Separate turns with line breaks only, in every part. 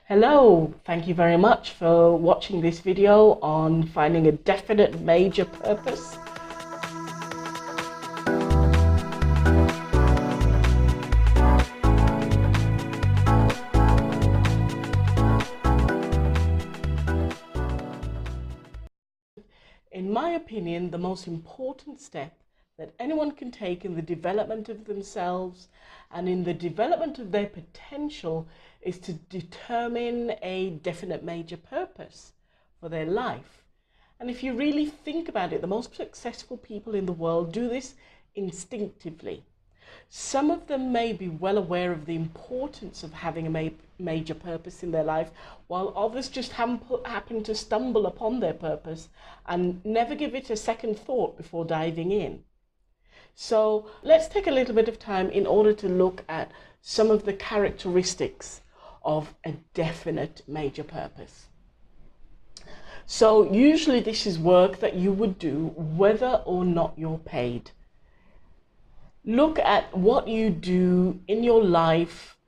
Hello, thank you very much for watching this video on finding a definite major purpose. In my opinion, the most important step that anyone can take in the development of themselves and in the development of their potential is to determine a definite major purpose for their life. And if you really think about it, the most successful people in the world do this instinctively. Some of them may be well aware of the importance of having a major purpose in their life, while others just happen to stumble upon their purpose and never give it a second thought before diving in. So let's take a little bit of time in order to look at some of the characteristics of a definite major purpose. So usually this is work that you would do whether or not you're paid. Look at what you do in your life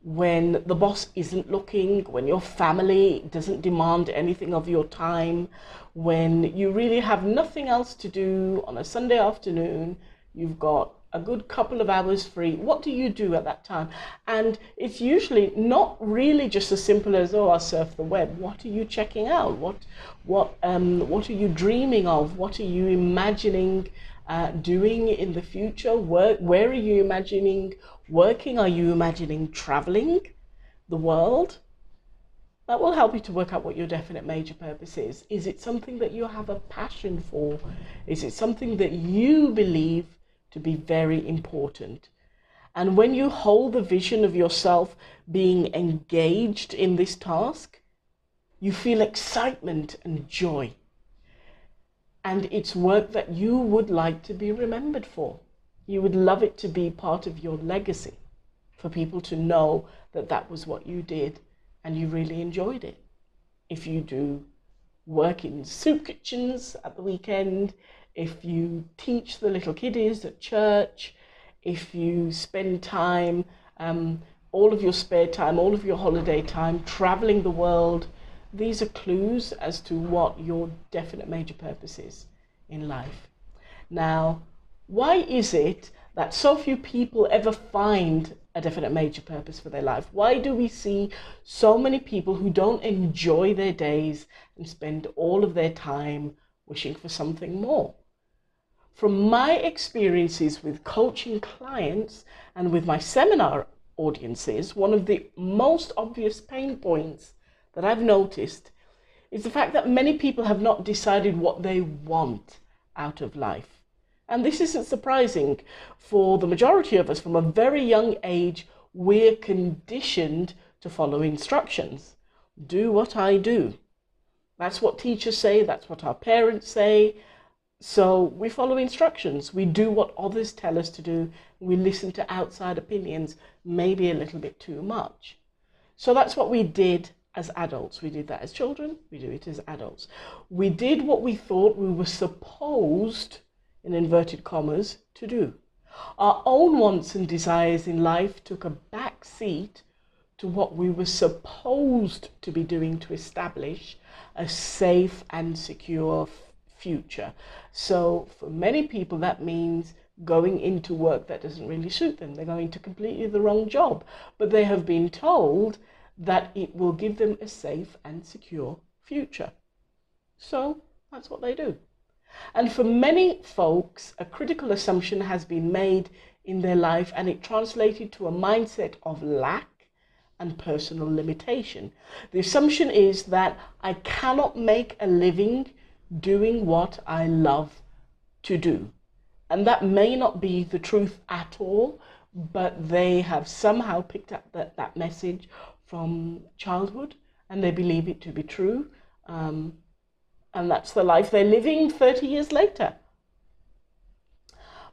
when the boss isn't looking, when your family doesn't demand anything of your time, when you really have nothing else to do on a Sunday afternoon, you've got a good couple of hours free. What do you do at that time? And it's usually not really just as simple as, oh, I surf the web. What are you checking out? What are you dreaming of? What are you imagining doing in the future? Where are you imagining working? Are you imagining traveling the world? That will help you to work out what your definite major purpose is. Is it something that you have a passion for? Is it something that you believe to be very important? And when you hold the vision of yourself being engaged in this task, you feel excitement and joy. And it's work that you would like to be remembered for. You would love it to be part of your legacy, for people to know that that was what you did and you really enjoyed it. If you do work in soup kitchens at the weekend, if you teach the little kiddies at church, if you spend time, all of your spare time, all of your holiday time, traveling the world, these are clues as to what your definite major purpose is in life. Now, why is it that so few people ever find a definite major purpose for their life? Why do we see so many people who don't enjoy their days and spend all of their time wishing for something more? From my experiences with coaching clients and with my seminar audiences, one of the most obvious pain points that I've noticed is the fact that many people have not decided what they want out of life. And this isn't surprising. For the majority of us, from a very young age, we're conditioned to follow instructions. Do what I do. That's what teachers say, that's what our parents say. So we follow instructions. We do what others tell us to do. We listen to outside opinions, maybe a little bit too much. So that's what we did as adults. We did that as children, we do it as adults. We did what we thought we were supposed, in inverted commas, to do. Our own wants and desires in life took a back seat to what we were supposed to be doing to establish a safe and secure future. So for many people, that means going into work that doesn't really suit them. They're going to completely the wrong job, but they have been told that it will give them a safe and secure future. So that's what they do. And for many folks, a critical assumption has been made in their life, and it translated to a mindset of lack and personal limitation. The assumption is that I cannot make a living doing what I love to do. And that may not be the truth at all, but they have somehow picked up that message from childhood, and they believe it to be true, and that's the life they're living 30 years later.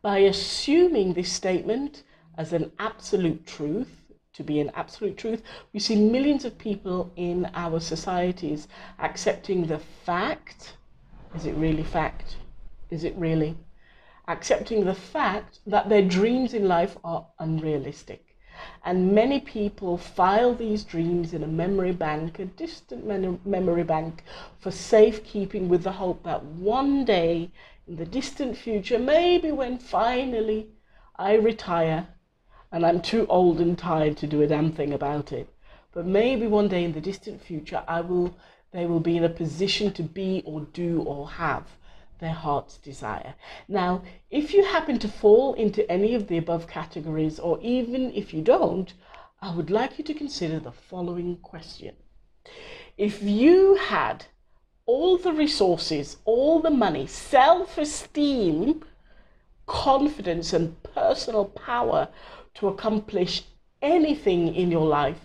By assuming this statement as an absolute truth, to be an absolute truth, we see millions of people in our societies accepting the fact, is it really fact? Is it really? Accepting the fact that their dreams in life are unrealistic. And many people file these dreams in a memory bank, a distant memory bank, for safekeeping, with the hope that one day in the distant future, maybe when finally I retire and I'm too old and tired to do a damn thing about it, but maybe one day in the distant future they will be in a position to be or do or have their heart's desire. Now, if you happen to fall into any of the above categories, or even if you don't, I would like you to consider the following question. If you had all the resources, all the money, self-esteem, confidence, and personal power to accomplish anything in your life,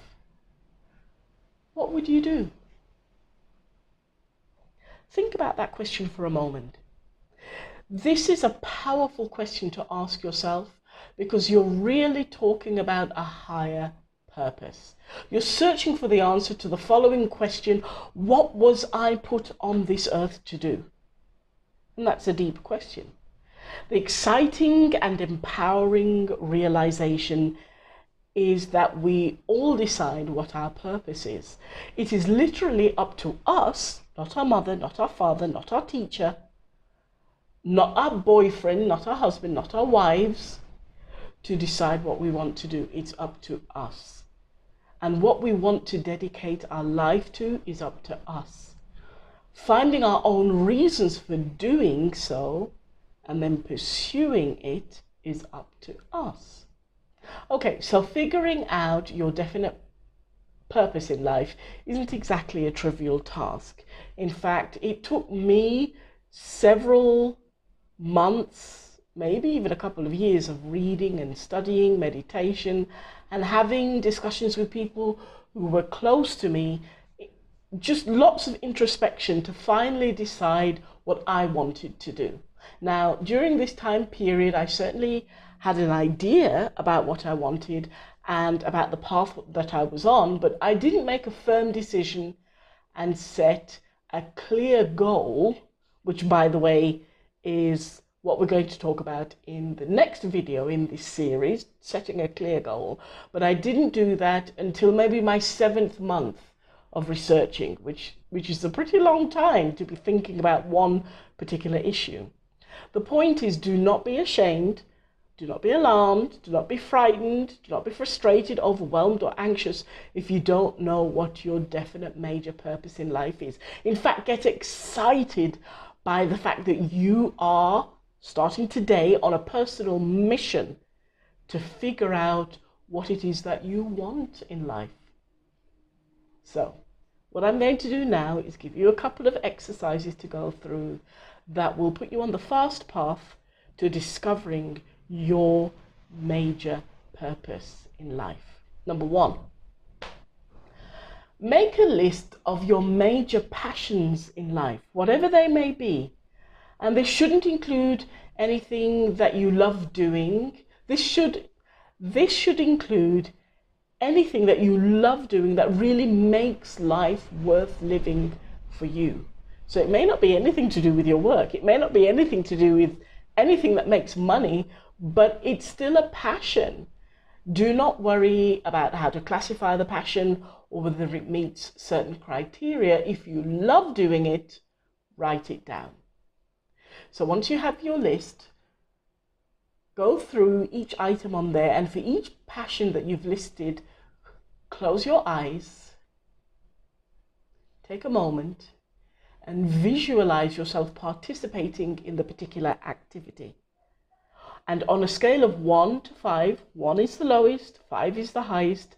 what would you do? Think about that question for a moment. This is a powerful question to ask yourself, because you're really talking about a higher purpose. You're searching for the answer to the following question: what was I put on this earth to do? And that's a deep question. The exciting and empowering realization is that we all decide what our purpose is. It is literally up to us, not our mother, not our father, not our teacher, not our boyfriend, not our husband, not our wives, to decide what we want to do. It's up to us. And what we want to dedicate our life to is up to us. Finding our own reasons for doing so and then pursuing it is up to us. Okay, so figuring out your definite purpose in life isn't exactly a trivial task. In fact, it took me several months, maybe even a couple of years of reading and studying, meditation, and having discussions with people who were close to me, just lots of introspection to finally decide what I wanted to do. Now, during this time period, I certainly had an idea about what I wanted and about the path that I was on, but I didn't make a firm decision and set a clear goal, which, by the way, is what we're going to talk about in the next video in this series, setting a clear goal. But I didn't do that until maybe my 7th month of researching, which is a pretty long time to be thinking about one particular issue. The point is, do not be ashamed, do not be alarmed, do not be frightened, do not be frustrated, overwhelmed, or anxious if you don't know what your definite major purpose in life is. In fact, get excited by the fact that you are starting today on a personal mission to figure out what it is that you want in life. So, what I'm going to do now is give you a couple of exercises to go through that will put you on the fast path to discovering your major purpose in life. Number 1, make a list of your major passions in life, whatever they may be. And this shouldn't include anything that you love doing. This should include anything that you love doing that really makes life worth living for you. So it may not be anything to do with your work. It may not be anything to do with anything that makes money, but it's still a passion. Do not worry about how to classify the passion or whether it meets certain criteria. If you love doing it, write it down. So once you have your list, go through each item on there, and for each passion that you've listed, close your eyes, take a moment, and visualize yourself participating in the particular activity. And on a scale of 1 to 5, 1 is the lowest, 5 is the highest,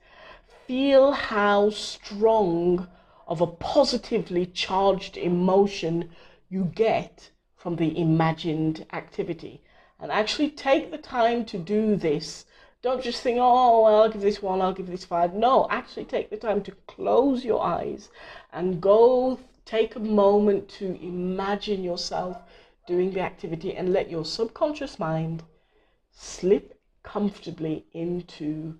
feel how strong of a positively charged emotion you get from the imagined activity. And actually take the time to do this. Don't just think, oh, well, I'll give this 1, I'll give this 5. No, actually take the time to close your eyes and go take a moment to imagine yourself doing the activity, and let your subconscious mind slip comfortably into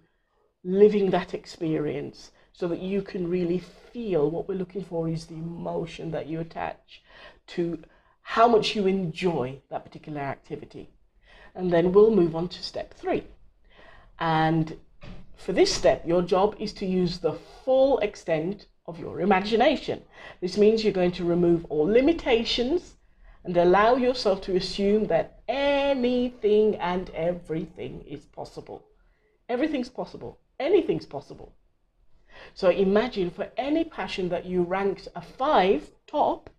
living that experience, so that you can really feel. What we're looking for is the emotion that you attach to how much you enjoy that particular activity. And then we'll move on to step 3. And For this step, your job is to use the full extent of your imagination. This means you're going to remove all limitations and allow yourself to assume that anything and everything is possible. Everything's possible. Anything's possible. So imagine for any passion that you ranked a 5 top,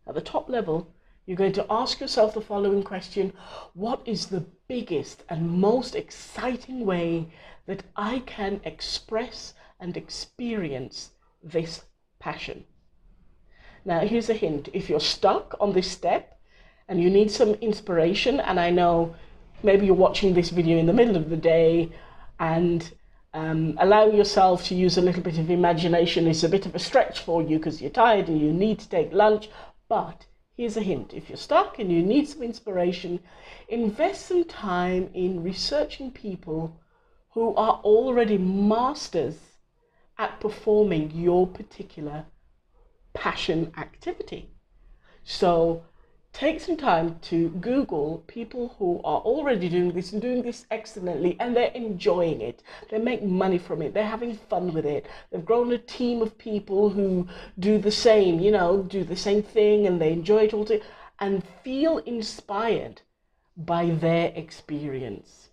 at the top level, you're going to ask yourself the following question: what is the biggest and most exciting way that I can express and experience this passion? Now, here's a hint. If you're stuck on this step and you need some inspiration, and I know maybe you're watching this video in the middle of the day, and allowing yourself to use a little bit of imagination is a bit of a stretch for you because you're tired and you need to take lunch, but here's a hint. If you're stuck and you need some inspiration, invest some time in researching people who are already masters at performing your particular passion activity. So take some time to Google people who are already doing this and doing this excellently, and they're enjoying it. They make money from it. They're having fun with it. They've grown a team of people who do the same, do the same thing, and they enjoy it all too, and feel inspired by their experience.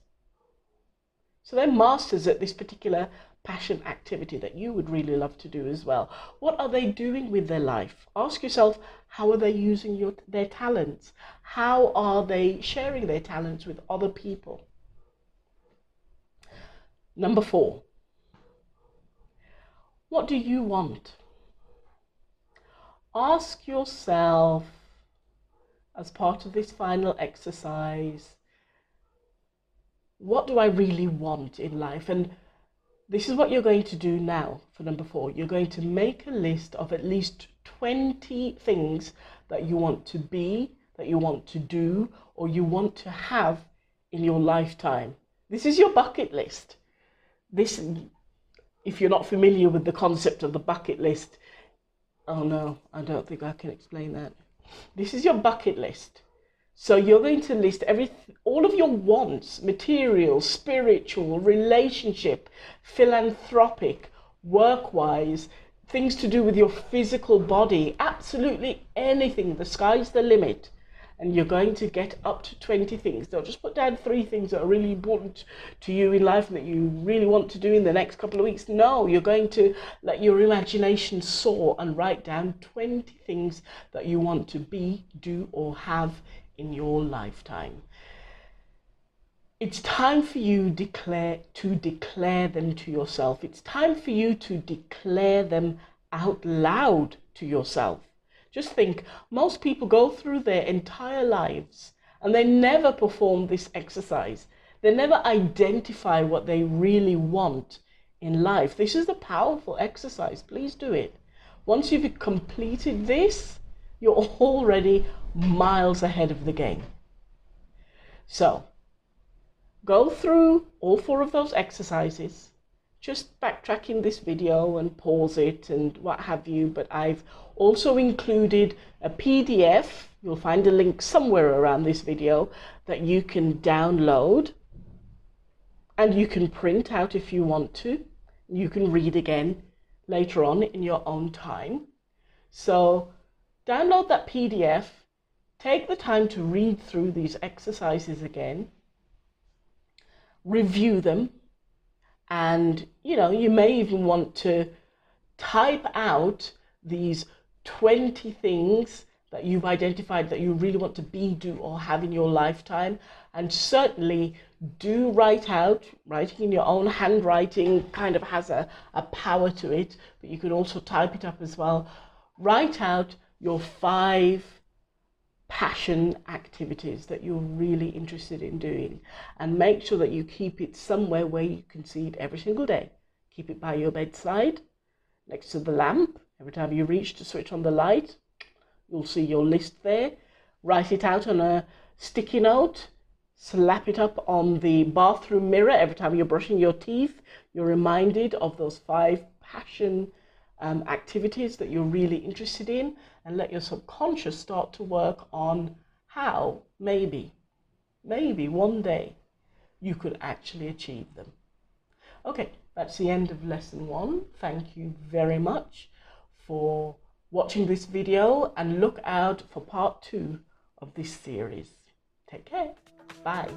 So they're masters at this particular passion activity that you would really love to do as well. What are they doing with their life? Ask yourself, how are they using their talents? How are they sharing their talents with other people? Number 4, what do you want? Ask yourself, as part of this final exercise, what do I really want in life? And this is what you're going to do now for number 4. You're going to make a list of at least 20 things that you want to be, that you want to do, or you want to have in your lifetime. This is your bucket list. This, if you're not familiar with the concept of the bucket list, oh no, I don't think I can explain that. This is your bucket list. So you're going to list all of your wants: material, spiritual, relationship, philanthropic, work-wise, things to do with your physical body, absolutely anything. The sky's the limit. And you're going to get up to 20 things. Don't just put down 3 things that are really important to you in life and that you really want to do in the next couple of weeks. No, you're going to let your imagination soar and write down 20 things that you want to be, do, or have in your lifetime. It's time for you to declare them to yourself. It's time for you to declare them out loud to yourself. Just think, most people go through their entire lives and they never perform this exercise. They never identify what they really want in life. This is a powerful exercise. Please do it. Once you've completed this, you're already miles ahead of the game. So, go through all 4 of those exercises, just backtracking this video and pause it and what have you, but I've also included a PDF, you'll find a link somewhere around this video, that you can download and you can print out if you want to. You can read again later on in your own time. So download that PDF, take the time to read through these exercises again, review them, and you may even want to type out these 20 things that you've identified that you really want to be, do, or have in your lifetime. And certainly do writing in your own handwriting kind of has a power to it, but you can also type it up as well. Write out your 5 passion activities that you're really interested in doing, and make sure that you keep it somewhere where you can see it every single day. Keep it by your bedside, next to the lamp. Every time you reach to switch on the light, you'll see your list there. Write it out on a sticky note, slap it up on the bathroom mirror. Every time you're brushing your teeth, you're reminded of those 5 passion activities that you're really interested in, and let your subconscious start to work on how maybe one day you could actually achieve them. Okay, That's the end of lesson 1. Thank you very much for watching this video, and look out for part 2 of this series. Take care. Bye.